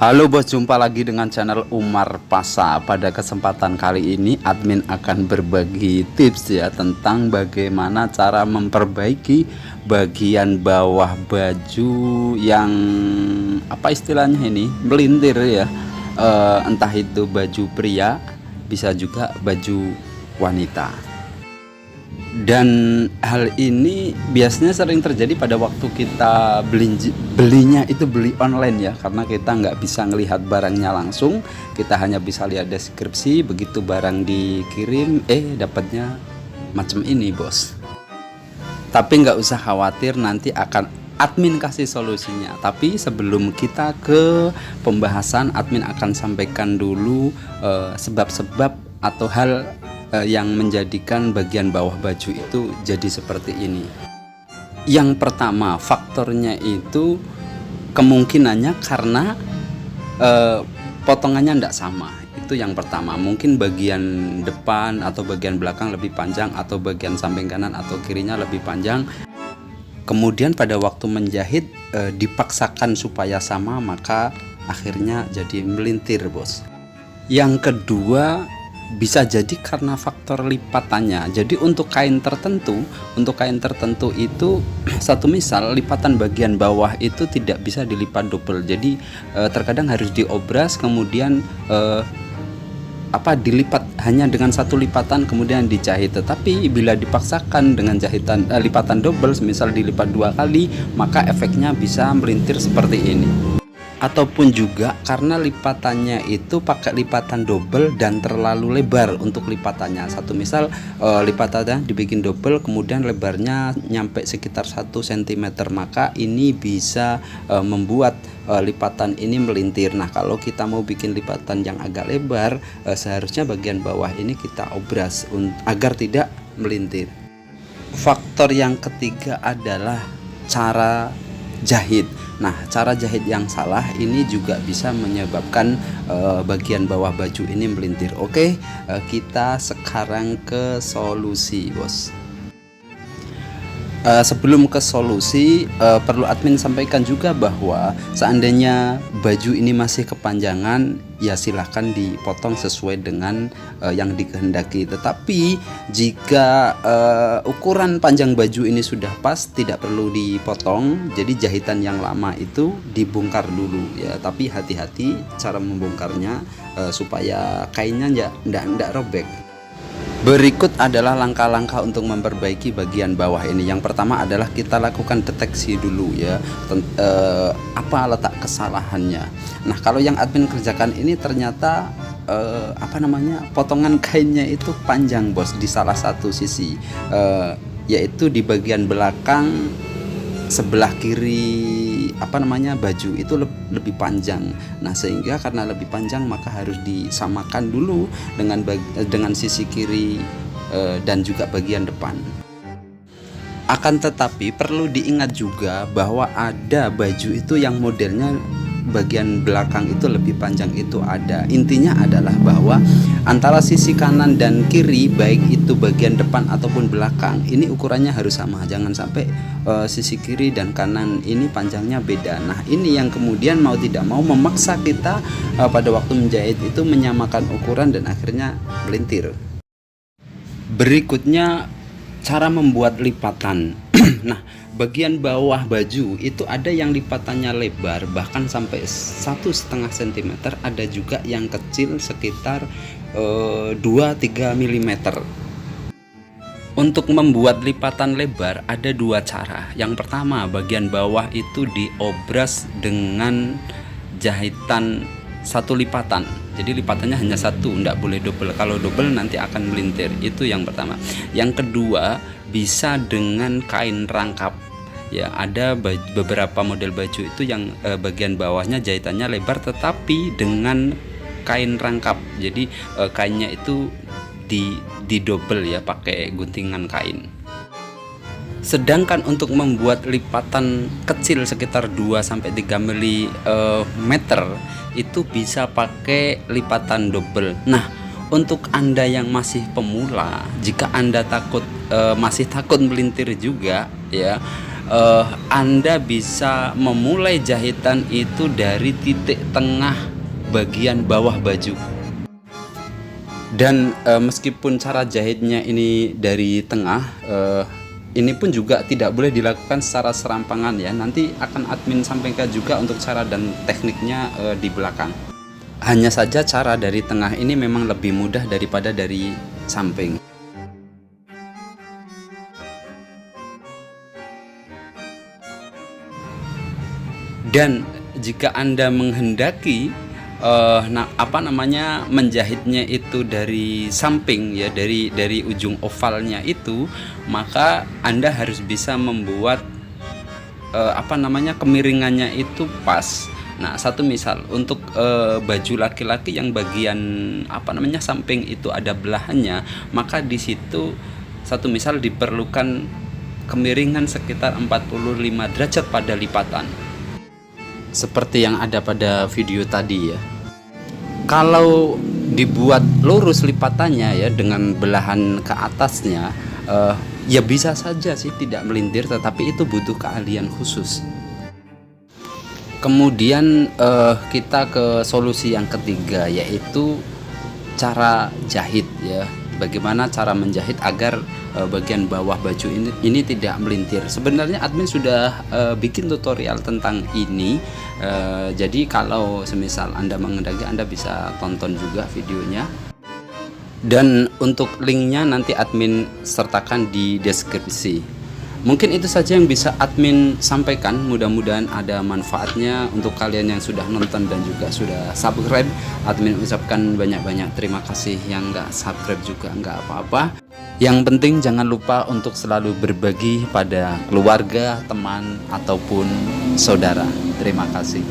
Halo bos, jumpa lagi dengan channel Umar Pasa. Pada kesempatan kali ini admin akan berbagi tips ya tentang bagaimana cara memperbaiki bagian bawah baju yang apa istilahnya ini melintir ya. Entah itu baju pria, bisa juga baju wanita. Dan hal ini biasanya sering terjadi pada waktu kita belinya itu beli online ya, karena kita nggak bisa ngelihat barangnya langsung, kita hanya bisa lihat deskripsi. Begitu barang dikirim dapatnya macam ini bos. Tapi nggak usah khawatir, nanti akan admin kasih solusinya. Tapi sebelum kita ke pembahasan, admin akan sampaikan dulu sebab-sebab atau hal yang menjadikan bagian bawah baju itu jadi seperti ini. Yang pertama, faktornya itu kemungkinannya karena potongannya tidak sama. Itu yang pertama. Mungkin bagian depan atau bagian belakang lebih panjang, atau bagian samping kanan atau kirinya lebih panjang. Kemudian pada waktu menjahit dipaksakan supaya sama, maka akhirnya jadi melintir bos. Yang kedua, bisa jadi karena faktor lipatannya. Jadi untuk kain tertentu itu satu misal lipatan bagian bawah itu tidak bisa dilipat double. Jadi terkadang harus diobras, kemudian dilipat hanya dengan satu lipatan kemudian dijahit. Tetapi bila dipaksakan dengan jahitan lipatan double, misal dilipat 2 kali, maka efeknya bisa melintir seperti ini. Ataupun juga karena lipatannya itu pakai lipatan double dan terlalu lebar untuk lipatannya. Satu misal lipatannya dibikin double, kemudian lebarnya nyampe sekitar 1 cm, maka ini bisa membuat lipatan ini melintir. Nah, kalau kita mau bikin lipatan yang agak lebar, seharusnya bagian bawah ini kita obras agar tidak melintir. Faktor yang ketiga adalah cara jahit. Nah, cara jahit yang salah ini juga bisa menyebabkan bagian bawah baju ini melintir. Oke, kita sekarang ke solusi bos. Sebelum ke solusi, perlu admin sampaikan juga bahwa seandainya baju ini masih kepanjangan, ya silahkan dipotong sesuai dengan yang dikehendaki. Tetapi jika ukuran panjang baju ini sudah pas, tidak perlu dipotong. Jadi jahitan yang lama itu dibongkar dulu ya. Tapi hati-hati cara membongkarnya supaya kainnya nggak robek. Berikut adalah langkah-langkah untuk memperbaiki bagian bawah ini. Yang pertama adalah kita lakukan deteksi dulu ya, apa letak kesalahannya. Nah, kalau yang admin kerjakan ini ternyata potongan kainnya itu panjang bos di salah satu sisi, yaitu di bagian belakang sebelah kiri baju itu lebih panjang. Nah, sehingga karena lebih panjang maka harus disamakan dulu dengan sisi kiri dan juga bagian depan. Akan tetapi perlu diingat juga bahwa ada baju itu yang modelnya bagian belakang itu lebih panjang, itu ada. Intinya adalah bahwa antara sisi kanan dan kiri, baik itu bagian depan ataupun belakang, ini ukurannya harus sama. Jangan sampai sisi kiri dan kanan ini panjangnya beda. Nah, ini yang kemudian mau tidak mau memaksa kita pada waktu menjahit itu menyamakan ukuran dan akhirnya melintir. Berikutnya, cara membuat lipatan. Nah, bagian bawah baju itu ada yang lipatannya lebar bahkan sampai 1,5 cm, ada juga yang kecil sekitar 2-3 mm. Untuk membuat lipatan lebar ada 2 cara. Yang pertama, bagian bawah itu diobras dengan jahitan 1 lipatan. Jadi lipatannya hanya 1, tidak boleh double. Kalau double nanti akan melintir. Itu yang pertama. Yang kedua, bisa dengan kain rangkap. Ya, ada beberapa model baju itu yang bagian bawahnya jahitannya lebar tetapi dengan kain rangkap. Jadi kainnya itu di double ya, pakai guntingan kain. Sedangkan untuk membuat lipatan kecil sekitar 2-3 mm itu bisa pakai lipatan double. Nah, untuk Anda yang masih pemula, jika Anda masih takut melintir juga ya, Anda bisa memulai jahitan itu dari titik tengah bagian bawah baju. Dan meskipun cara jahitnya ini dari tengah, ini pun juga tidak boleh dilakukan secara serampangan ya. Nanti akan admin sampaikan juga untuk cara dan tekniknya di belakang. Hanya saja cara dari tengah ini memang lebih mudah daripada dari samping. Dan jika Anda menghendaki menjahitnya itu dari samping ya, dari ujung ovalnya itu, maka Anda harus bisa membuat kemiringannya itu pas. Nah, satu misal untuk baju laki-laki yang bagian samping itu ada belahannya, maka di situ satu misal diperlukan kemiringan sekitar 45 derajat pada lipatan. Seperti yang ada pada video tadi ya. Kalau dibuat lurus lipatannya ya dengan belahan ke atasnya, ya bisa saja sih tidak melintir, tetapi itu butuh keahlian khusus. Kemudian kita ke solusi yang ketiga, yaitu cara jahit ya. Bagaimana cara menjahit agar bagian bawah baju ini tidak melintir. Sebenarnya admin sudah bikin tutorial tentang ini, jadi kalau semisal Anda menghendaki, Anda bisa tonton juga videonya, dan untuk linknya nanti admin sertakan di deskripsi. Mungkin itu saja yang bisa admin sampaikan. Mudah-mudahan ada manfaatnya untuk kalian yang sudah nonton dan juga sudah subscribe. Admin ucapkan banyak-banyak terima kasih. Yang nggak subscribe juga nggak apa-apa. Yang penting jangan lupa untuk selalu berbagi pada keluarga, teman, ataupun saudara. Terima kasih.